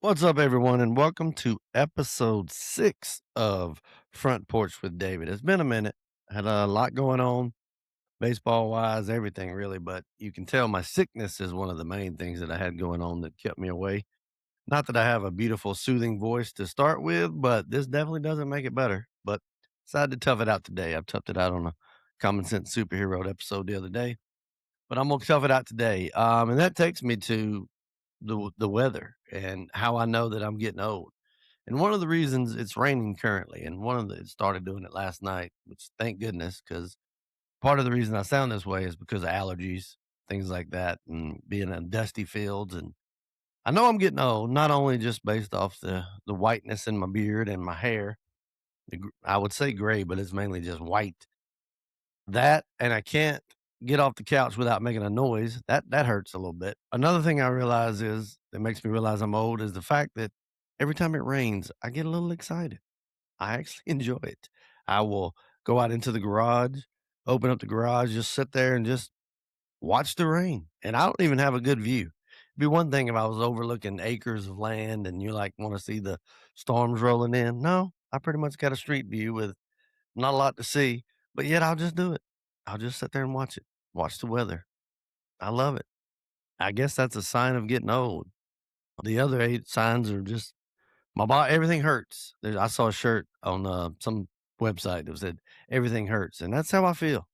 What's up, everyone, and welcome to episode 6 of Front Porch with David. It's been a minute. Had a lot going on, baseball wise, everything really, but you can tell my sickness is one of the main things that I had going on that kept me away. Not that I have a beautiful, soothing voice to start with, but this definitely doesn't make it better. But decided to tough it out today. I've toughed it out on a Common Sense Superhero episode the other day, but I'm gonna tough it out today. And that takes me to the weather and how I know that I'm getting old. And one of the reasons it's raining currently, and one of the it started doing it last night, which thank goodness, because part of the reason I sound this way is because of allergies, things like that, and being in dusty fields. And I know I'm getting old, not only just based off the whiteness in my beard and my hair. I would say gray, but it's mainly just white. That and I can't get off the couch without making a noise. That hurts a little bit. Another thing I realize is that makes me realize I'm old is the fact that every time it rains, I get a little excited. I actually enjoy it. I will go out into the garage, open up the garage, just sit there and just watch the rain. And I don't even have a good view. It'd be one thing if I was overlooking acres of land and you like want to see the storms rolling in. No, I pretty much got a street view with not a lot to see, but yet I'll just do it. I'll just sit there and watch it, watch the weather. I love it. I guess that's a sign of getting old. The other 8 signs are just my body, everything hurts. I saw a shirt on some website that said everything hurts, and that's how I feel.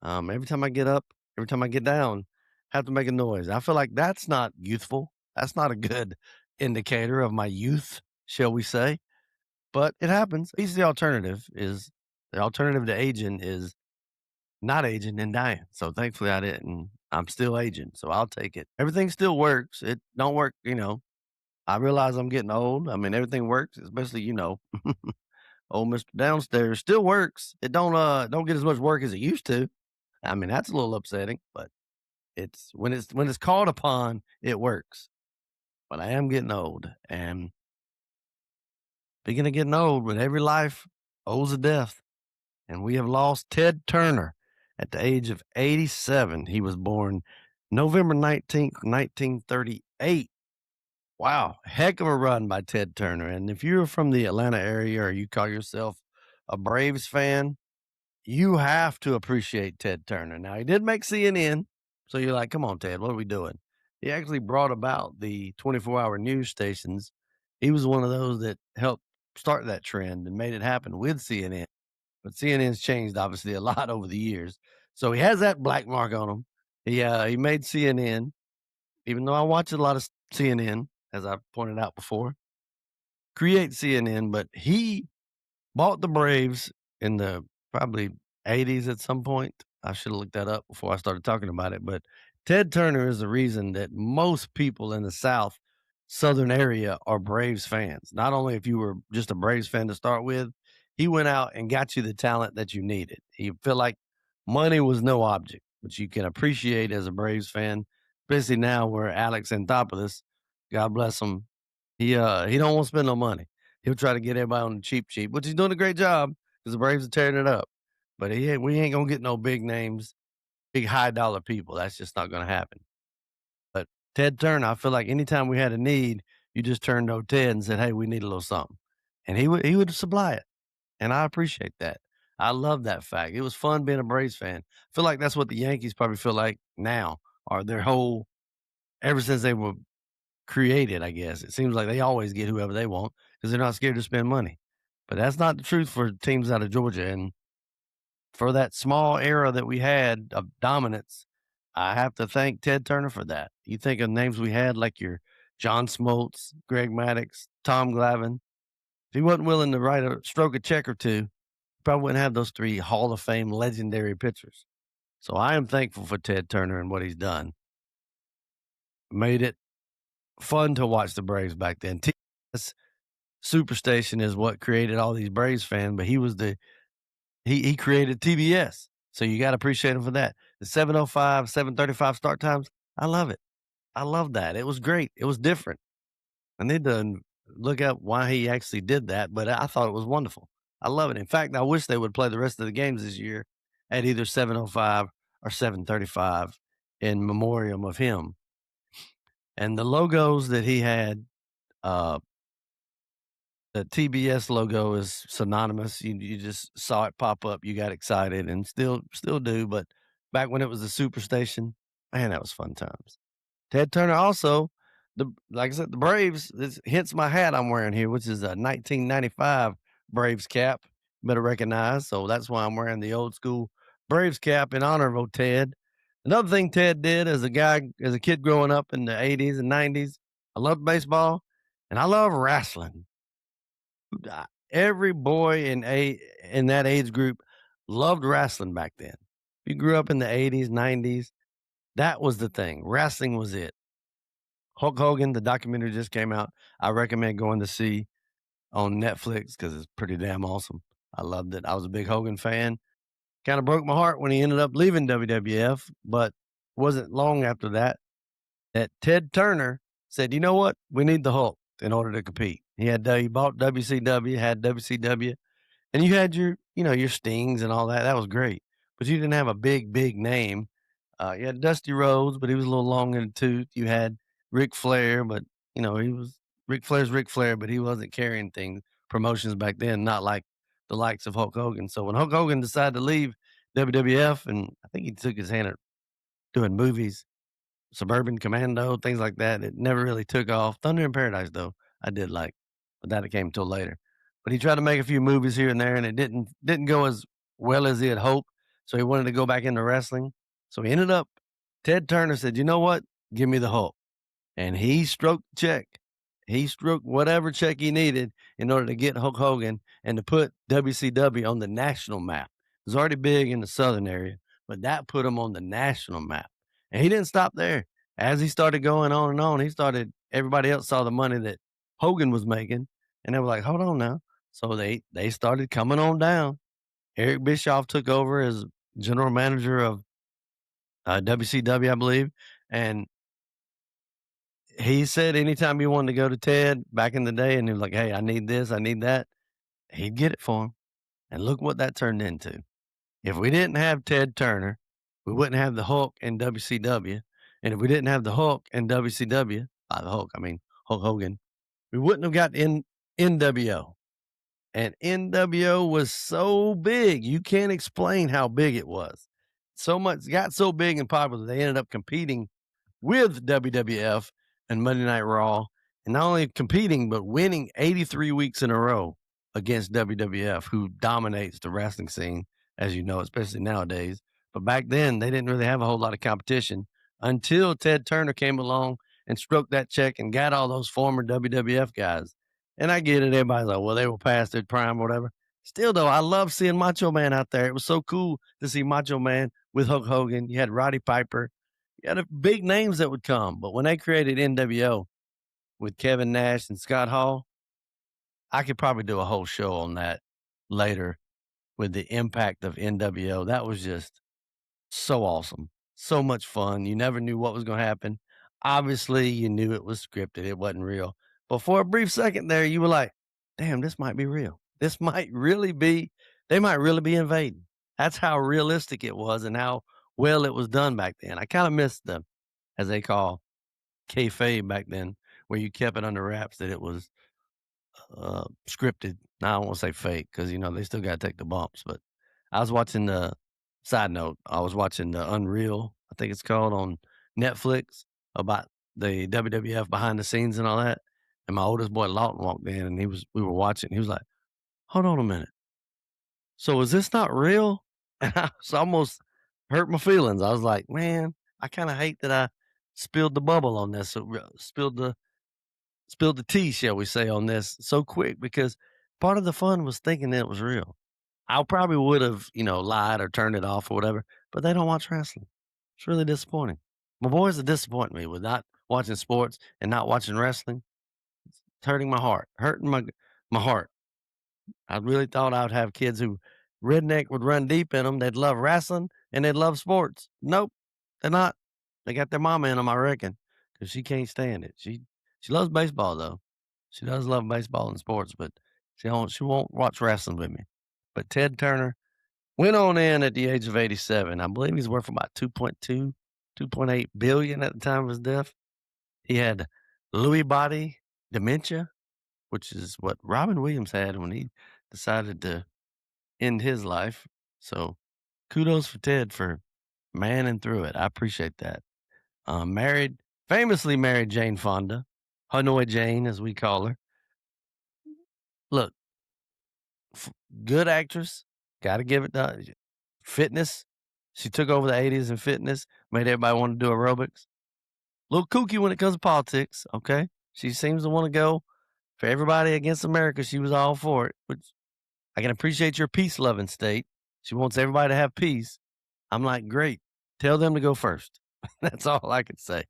Every time I get up, every time I get down, I have to make a noise. I feel like that's not youthful. That's not a good indicator of my youth, shall we say? But it happens. At least the alternative to aging is not aging and dying. So thankfully I didn't. I'm still aging, so I'll take it. Everything still works. It don't work, I realize I'm getting old. I mean, everything works, especially, old Mr. Downstairs still works. It don't get as much work as it used to. I mean, that's a little upsetting, but it's called upon, it works. But I am getting old. And speaking of getting old, with every life owes a death. And we have lost Ted Turner at the age of 87. He was born November 19th, 1938. Wow, heck of a run by Ted Turner. And if you're from the Atlanta area or you call yourself a Braves fan, you have to appreciate Ted Turner. Now, he did make CNN, so you're like, come on, Ted, what are we doing? He actually brought about the 24-hour news stations. He was one of those that helped start that trend and made it happen with CNN. But CNN's changed obviously a lot over the years. So he has that black mark on him. He made CNN, even though I watch a lot of CNN, as I pointed out before, create CNN, but he bought the Braves in the probably '80s at some point. I should have looked that up before I started talking about it, but Ted Turner is the reason that most people in the southern area are Braves fans. Not only if you were just a Braves fan to start with, he went out and got you the talent that you needed. He felt like money was no object, which you can appreciate as a Braves fan, especially now where Alex Anthopoulos, God bless him, he don't want to spend no money. He'll try to get everybody on the cheap, which he's doing a great job because the Braves are tearing it up. But we ain't gonna get no big names, big high dollar people. That's just not gonna happen. But Ted Turner, I feel like anytime we had a need, you just turned to Ted and said, "Hey, we need a little something," and he would supply it, and I appreciate that. I love that fact. It was fun being a Braves fan. I feel like that's what the Yankees probably feel like now, or their whole ever since they were created, I guess. It seems like they always get whoever they want because they're not scared to spend money. But that's not the truth for teams out of Georgia. And for that small era that we had of dominance, I have to thank Ted Turner for that. You think of names we had like your John Smoltz, Greg Maddux, Tom Glavine. If he wasn't willing to write a stroke a check or two, probably wouldn't have those 3 Hall of Fame legendary pitchers. So I am thankful for Ted Turner and what he's done. Made it fun to watch the Braves back then. TBS Superstation is what created all these Braves fans, but he created TBS. So you got to appreciate him for that. The 7:05, 7:35 start times, I love it. I love that. It was great. It was different. I need to look up why he actually did that, but I thought it was wonderful. I love it. In fact, I wish they would play the rest of the games this year at either 7:05 or 7:35 in memoriam of him. And the logos that he had Uh, the TBS logo is synonymous. You just saw it pop up, you got excited, and still do. But back when it was the Superstation, man, that was fun times. Ted Turner also, like I said, the Braves, this hence my hat I'm wearing here, which is a 1995 Braves cap. Better recognize. So that's why I'm wearing the old school Braves cap in honor of old Ted. Another thing Ted did as a kid growing up in the 80s and 90s, I loved baseball and I love wrestling. Every boy in that age group loved wrestling back then. If you grew up in the 80s, 90s, that was the thing. Wrestling was it. Hulk Hogan, the documentary just came out. I recommend going to see on Netflix because it's pretty damn awesome. I loved it. I was a big Hogan fan. Kind of broke my heart when he ended up leaving WWF, but wasn't long after that Ted Turner said, "You know what? We need the Hulk in order to compete." He bought WCW, had WCW, and you had your Stings and all that. That was great, but you didn't have a big name. You had Dusty Rhodes, but he was a little long in the tooth. You had Ric Flair, but he was Ric Flair's Ric Flair, but he wasn't carrying things promotions back then, not like the likes of Hulk Hogan. So when Hulk Hogan decided to leave WWF, and I think he took his hand at doing movies, Suburban Commando, things like that. It never really took off. Thunder in Paradise, though, I did like, but that came till later. But he tried to make a few movies here and there, and it didn't go as well as he had hoped. So he wanted to go back into wrestling. So he ended up. Ted Turner said, "You know what? Give me the Hulk." And he stroked the check. He stroked whatever check he needed in order to get Hulk Hogan and to put WCW on the national map. It was already big in the southern area, but that put him on the national map. And he didn't stop there. As he started going on and on, everybody else saw the money that Hogan was making, and they were like, hold on now. So they started coming on down. Eric Bischoff took over as general manager of WCW, I believe, and he said anytime you wanted to go to Ted back in the day and he was like, "Hey, I need this, I need that," he'd get it for him. And look what that turned into. If we didn't have Ted Turner, we wouldn't have the Hulk in WCW. And if we didn't have the Hulk in WCW, by the Hulk, I mean Hulk Hogan, we wouldn't have got in NWO. And NWO was so big, you can't explain how big it was. So much got so big and popular, they ended up competing with WWF and Monday Night Raw, and not only competing, but winning 83 weeks in a row against WWF, who dominates the wrestling scene, as you know, especially nowadays. But back then, they didn't really have a whole lot of competition until Ted Turner came along and stroked that check and got all those former WWF guys. And I get it. Everybody's like, well, they were past their prime or whatever. Still, though, I love seeing Macho Man out there. It was so cool to see Macho Man with Hulk Hogan. You had Roddy Piper. You had big names that would come. But when they created NWO with Kevin Nash and Scott Hall, I could probably do a whole show on that later with the impact of NWO. That was just so awesome. So much fun. You never knew what was going to happen. Obviously, you knew it was scripted, it wasn't real. But for a brief second there, you were like, damn, this might be real. This might really be, they might really be invading. That's how realistic it was and how well it was done back then. I kind of missed the, as they call kayfabe back then, where you kept it under wraps that it was scripted. Now, I don't want to say fake because they still got to take the bumps. But I was watching the side note. I was watching the Unreal, I think it's called, on Netflix about the WWF behind the scenes and all that. And my oldest boy Lawton walked in, and we were watching. He was like, "Hold on a minute. So is this not real?" And I was almost hurt my feelings. I was like, "Man, I kind of hate that I spilled the bubble on this. Spilled the tea, shall we say, on this so quick because part of the fun was thinking that it was real. I probably would have, lied or turned it off or whatever, but they don't watch wrestling. It's really disappointing. My boys are disappointing me with not watching sports and not watching wrestling. It's hurting my heart, hurting my heart. I really thought I would have kids who redneck would run deep in them. They'd love wrestling and they'd love sports. Nope, they're not. They got their mama in them, I reckon, because she can't stand it. She loves baseball though. She does love baseball and sports, but she won't watch wrestling with me. But Ted Turner went on in at the age of 87. I believe he's worth about 2.2, 2.8 billion at the time of his death. He had Louis Body, dementia, which is what Robin Williams had when he decided to end his life. So kudos for Ted for manning through it. I appreciate that. Married, famously married Jane Fonda, Hanoi Jane, as we call her. Look, f- good actress. Got to give it fitness. She took over the 80s in fitness, made everybody want to do aerobics. Little kooky when it comes to politics, okay? She seems to want to go for everybody against America. She was all for it, which I can appreciate your peace loving state. She wants everybody to have peace. I'm like, great. Tell them to go first. That's all I can say.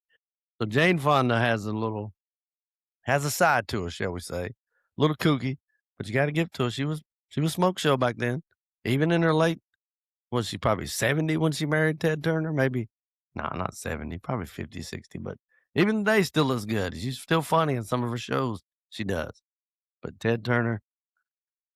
So Jane Fonda has a side to her, shall we say. A little kooky, but you got to give it to her. She was smoke show back then. Even in her late, was she probably 70 when she married Ted Turner? Maybe, no, not 70, probably 50, 60. But even today, still looks good. She's still funny in some of her shows. She does. But Ted Turner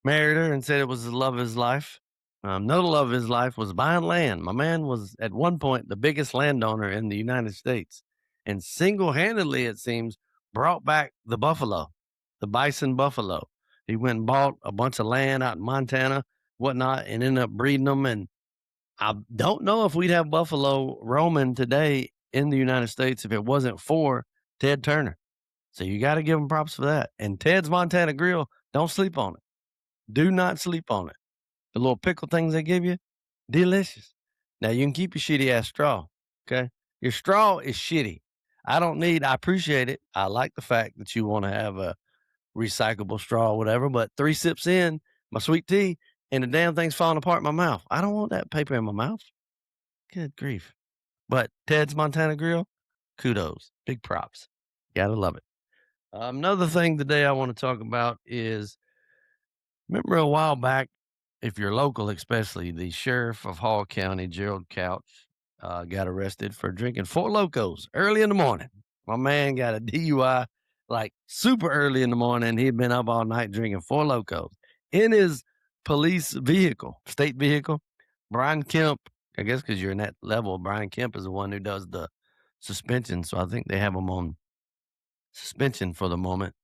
married her and said it was the love of his life. Another love of his life was buying land. My man was at one point the biggest landowner in the United States and single handedly, it seems, brought back the buffalo, the bison buffalo. He went and bought a bunch of land out in Montana, whatnot, and ended up breeding them. And I don't know if we'd have buffalo roaming today in the United States if it wasn't for Ted Turner. So you got to give him props for that. And Ted's Montana Grill, don't sleep on it. Do not sleep on it. The little pickle things they give you, delicious. Now you can keep your shitty ass straw. Okay. Your straw is shitty. I appreciate it. I like the fact that you want to have a recyclable straw or whatever, but 3 sips in my sweet tea and the damn thing's falling apart in my mouth. I don't want that paper in my mouth. Good grief. But Ted's Montana Grill, kudos. Big props. Gotta love it. Another thing today I want to talk about is remember a while back, if you're local, especially, the sheriff of Hall County, Gerald Couch, got arrested for drinking Four Locos early in the morning. My man got a DUI like super early in the morning. He'd been up all night drinking Four Locos in his police vehicle, state vehicle. Brian Kemp, I guess because you're in that level, Brian Kemp is the one who does the suspension. So I think they have him on suspension for the moment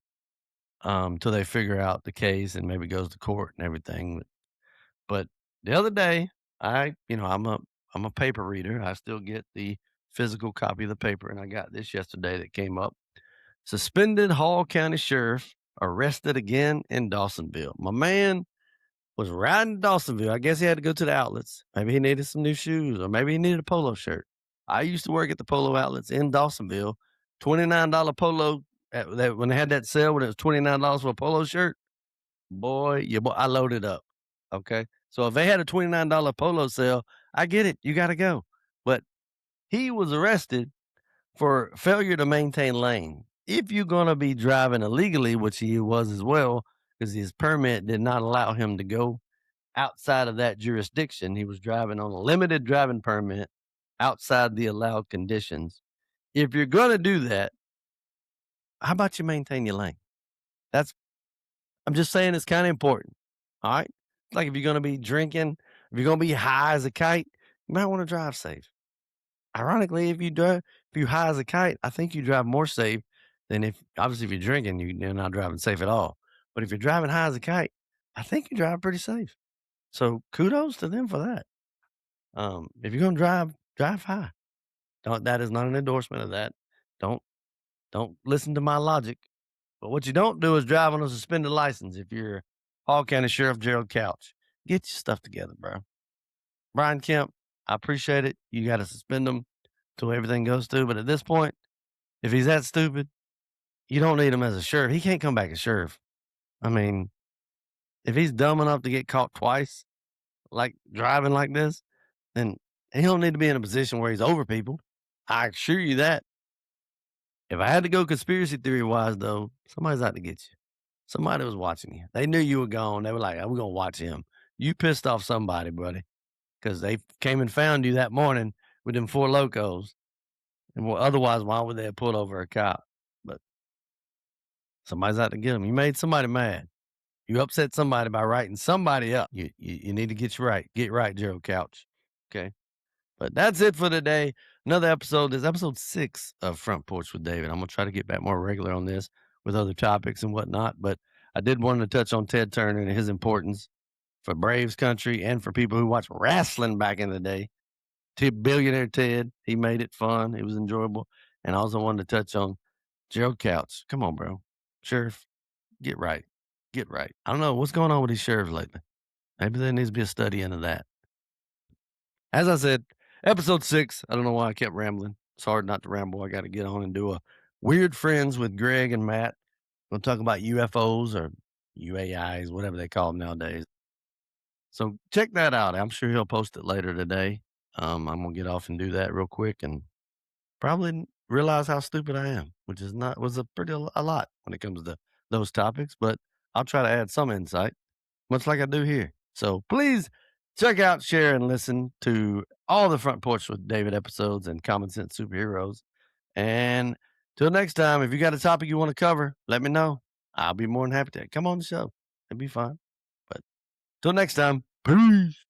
till they figure out the case and maybe goes to court and everything. But the other day, I'm a paper reader. I still get the physical copy of the paper, and I got this yesterday that came up. Suspended Hall County Sheriff arrested again in Dawsonville. My man was riding to Dawsonville. I guess he had to go to the outlets. Maybe he needed some new shoes, or maybe he needed a polo shirt. I used to work at the polo outlets in Dawsonville. $29 polo when they had that sale when it was $29 for a polo shirt. I loaded up. Okay. So if they had a $29 polo sale, I get it. You got to go. But he was arrested for failure to maintain lane. If you're going to be driving illegally, which he was as well, because his permit did not allow him to go outside of that jurisdiction, he was driving on a limited driving permit outside the allowed conditions. If you're going to do that, how about you maintain your lane? I'm just saying it's kind of important. All right. Like if you're going to be drinking, if you're going to be high as a kite, you might want to drive safe. Ironically, if you high as a kite, I think you drive more safe than obviously if you're drinking, you're not driving safe at all. But if you're driving high as a kite, I think you drive pretty safe. So kudos to them for that. If you're going to drive high. That is not an endorsement of that. Don't, don't listen to my logic. But what you don't do is drive on a suspended license if you're Hall County Sheriff Gerald Couch. Get your stuff together, bro. Brian Kemp, I appreciate it. You got to suspend him till everything goes through. But at this point, if he's that stupid, you don't need him as a sheriff. He can't come back as sheriff. I mean, if he's dumb enough to get caught twice, like driving like this, then he don't need to be in a position where he's over people. I assure you that. If I had to go conspiracy theory wise, though, somebody's out to get you. Somebody was watching you. They knew you were gone. They were like, "Oh, we're gonna watch him." You pissed off somebody, buddy, because they came and found you that morning with them Four Locos. And otherwise, why would they have pulled over a cop? But somebody's out to get them. You made somebody mad. You upset somebody by writing somebody up. You need to get you right. Get right, Gerald Couch. Okay. But that's it for today. Another episode. This is episode 6 of Front Porch with David. I'm gonna try to get back more regular on this. with other topics and whatnot. But I did want to touch on Ted Turner and his importance for Braves country and for people who watched wrestling back in the day. Billionaire Ted, he made it fun. It was enjoyable. And I also wanted to touch on Gerald Couch. Come on, bro. Sheriff, get right. Get right. I don't know what's going on with these sheriffs lately. Maybe there needs to be a study into that. As I said, episode 6. I don't know why I kept rambling. It's hard not to ramble. I got to get on and do a Weird Friends with Greg and Matt. We'll talk about UFOs or UAIs, whatever they call them nowadays. So check that out. I'm sure he'll post it later today. I'm gonna get off and do that real quick and probably realize how stupid I am, which is not was a pretty a lot when it comes to those topics. But I'll try to add some insight, much like I do here. So please check out, share, and listen to all the Front Porch with David episodes and Common Sense Superheroes. And till next time, if you got a topic you want to cover, let me know. I'll be more than happy to come on the show. It'd be fun. But till next time, peace.